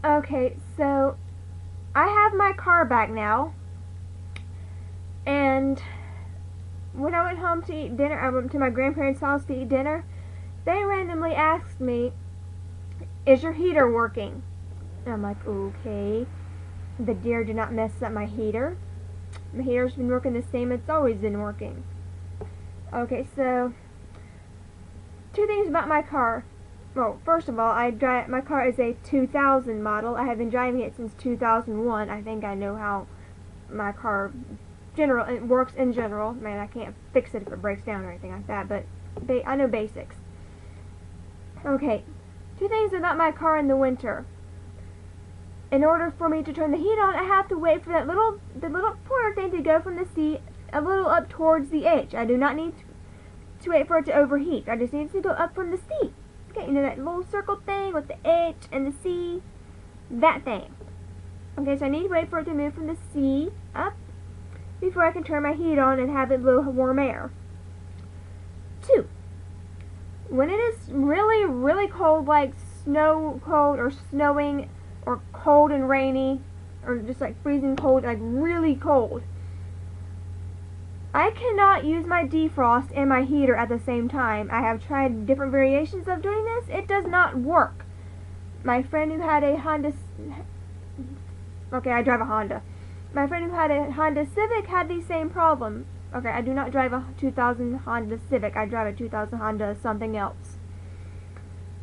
Okay, so I have my car back now, and when I went home to eat dinner, I went to my grandparents' house to eat dinner. They randomly asked me, "Is your heater working?" And I'm like, "Okay." The deer did not mess up my heater. My heater's been working the same it's always been working. Okay, so two things about my car. Well, first of all, my car is a 2000 model. I have been driving it since 2001. I think I know how my car it works in general. Man, I can't fix it if it breaks down or anything like that, but I know basics. Okay, two things about my car in the winter. In order for me to turn the heat on, I have to wait for the little pointer thing to go from the C a little up towards the H. I do not need to wait for it to overheat. I just need it to go up from the C. Okay, you know that little circle thing with the H and the C? That thing. Okay, so I need to wait for it to move from the C up before I can turn my heat on and have it blow warm air. 2. When it is really, really cold, like snow cold or snowing or cold and rainy or just like freezing cold, like really cold, I cannot use my defrost and my heater at the same time. I have tried different variations of doing this. It does not work. My friend who had a Honda... Okay, I drive a Honda. My friend who had a Honda Civic had the same problem. Okay, I do not drive a 2000 Honda Civic. I drive a 2000 Honda something else.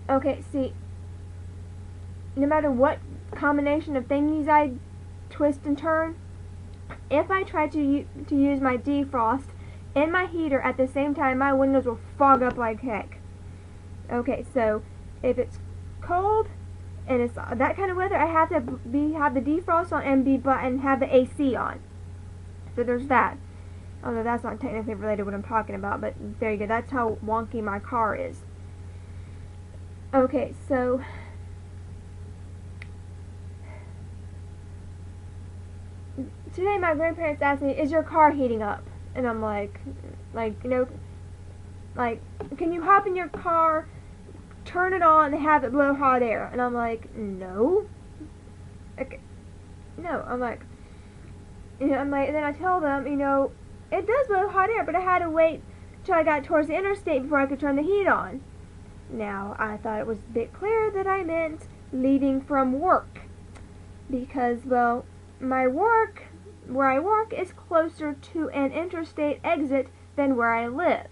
Okay, see, no matter what combination of things I twist and turn, if I try to use my defrost and my heater at the same time, my windows will fog up like heck. Okay, so if it's cold and it's that kind of weather, I have to have the defrost on and have the AC on. So there's that. Although that's not technically related to what I'm talking about, but there you go. That's how wonky my car is. Okay, so today my grandparents asked me, "Is your car heating up?" And I'm like, you know, like, "Can you hop in your car, turn it on, and have it blow hot air?" And I'm like, "No." Okay, no. I'm like, and then I tell them, it does blow hot air, but I had to wait till I got towards the interstate before I could turn the heat on. Now, I thought it was a bit clear that I meant leaving from work, because, well, my work, where I work, is closer to an interstate exit than where I live.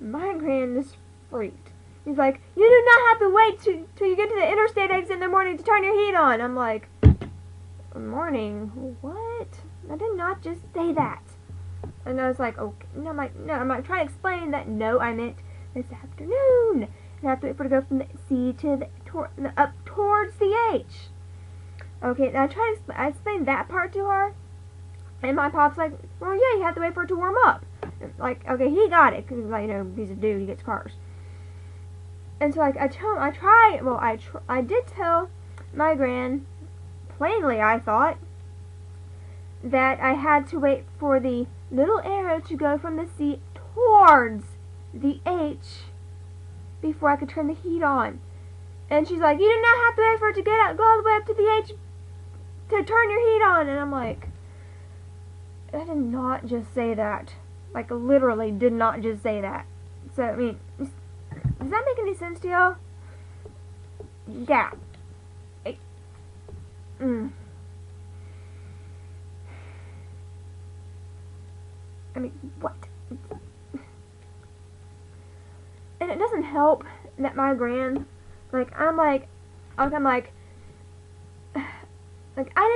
My grand is freaked. He's like, "You do not have to wait till you get to the interstate exit in the morning to turn your heat on." I'm like, "Morning? What? I did not just say that." And I was like, "Okay." No, I'm like trying to explain that. No, I meant this afternoon. And I have to wait for it to go from the C to the up towards the H. Okay, now I explained that part to her, and my pop's like, "Well, yeah, you have to wait for it to warm up." Like, okay, he got it, because, like, he's a dude, he gets cars. And so, like, I did tell my gran, plainly, I thought, that I had to wait for the little arrow to go from the C towards the H before I could turn the heat on. And she's like, "You do not have to wait for it to go all the way up to the H to turn your heat on." And I'm like, I did not just say that. Like, literally did not just say that. So, I mean, does that make any sense to y'all? Yeah. I mean, what? And it doesn't help that my gran, I'm like, I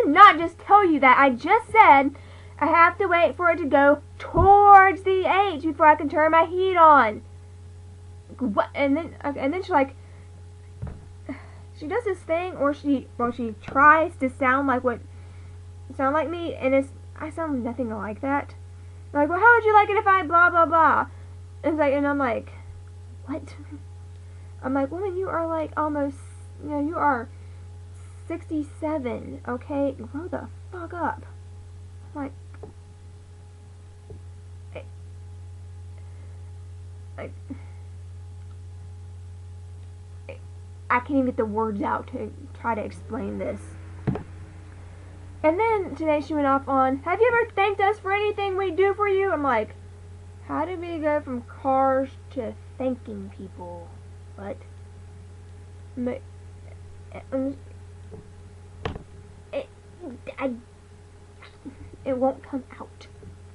did not just tell you that. I just said I have to wait for it to go towards the H before I can turn my heat on. What? And then she's like, she does this thing, or she tries to sound like me, and I sound nothing like that. Like, "Well, how would you like it if I blah blah blah?" And I'm like, what? I'm like, "Woman, you are like almost, you are 67, okay? Grow the fuck up." I'm like, I can't even get the words out to try to explain this. And then today she went off on, have you ever thanked us for anything we do for you? I'm like, how did we go from cars to thanking people? What? It won't come out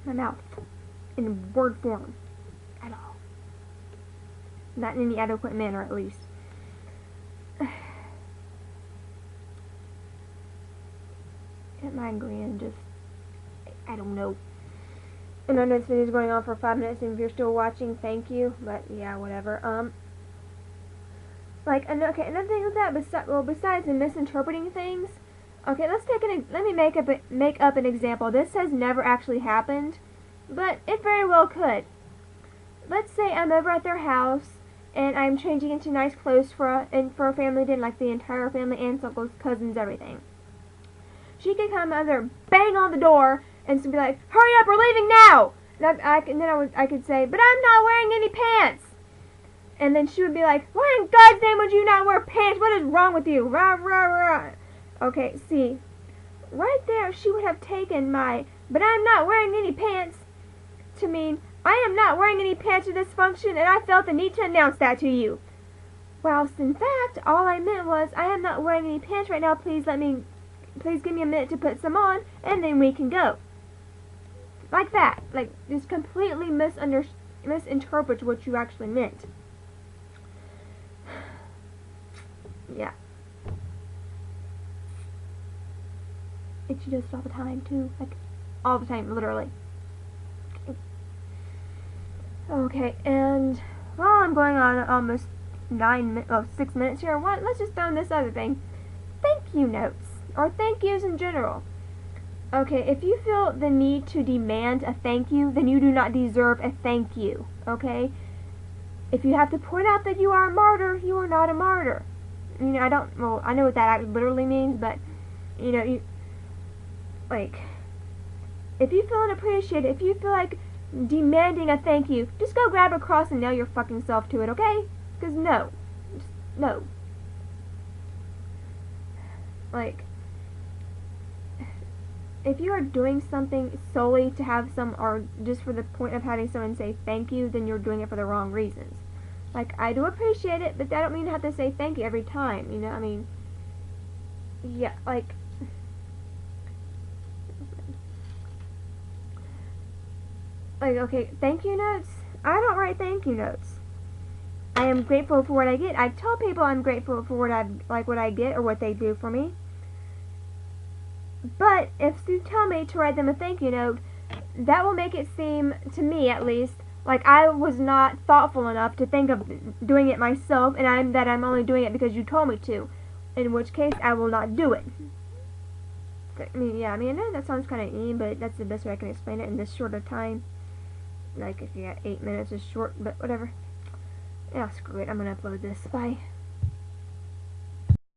my mouth in word form at all. Not in any adequate manner, at least. My grand just, I don't know. And I know this video is going on for 5 minutes, and if you're still watching, thank you. But yeah, whatever. Like, okay, another thing with that, besides the misinterpreting things, okay, let me make up an example. This has never actually happened, but it very well could. Let's say I'm over at their house, and I'm changing into nice clothes for a family dinner, like the entire family, aunts, uncles, cousins, everything. She could come out there, bang on the door, and be like, hurry up, we're leaving now! And then I could say, but I'm not wearing any pants! And then she would be like, why in God's name would you not wear pants? What is wrong with you? Rah, rah, rah. Okay, see, right there she would have taken my, but I'm not wearing any pants, to mean, I am not wearing any pants for this function, and I felt the need to announce that to you. Whilst in fact, all I meant was, I am not wearing any pants right now, please give me a minute to put some on, and then we can go. Like that. Like, just completely misinterpret what you actually meant. Yeah. And she does it all the time, too. Like, all the time, literally. Okay, and, well, I'm going on almost 6 minutes here. Let's just throw in this other thing. Thank you notes. Or thank yous in general. Okay, if you feel the need to demand a thank you, then you do not deserve a thank you. Okay? If you have to point out that you are a martyr, you are not a martyr. You know, I know what that literally means, but, you know, if you feel unappreciated, if you feel like demanding a thank you, just go grab a cross and nail your fucking self to it, okay? Because no. Just, no. Like, if you are doing something solely to have or just for the point of having someone say thank you, then you're doing it for the wrong reasons. Like, I do appreciate it, but I don't mean to have to say thank you every time, you know, I mean, yeah, like, okay, thank you notes, I don't write thank you notes. I am grateful for what I get. I tell people I'm grateful for what I get or what they do for me. But if you tell me to write them a thank you note, that will make it seem, to me at least, like I was not thoughtful enough to think of doing it myself, and that I'm only doing it because you told me to. In which case, I will not do it. I mean, I know that sounds kind of mean, but that's the best way I can explain it in this short of time. Like, if you got 8 minutes is short, but whatever. Yeah, screw it. I'm gonna upload this. Bye.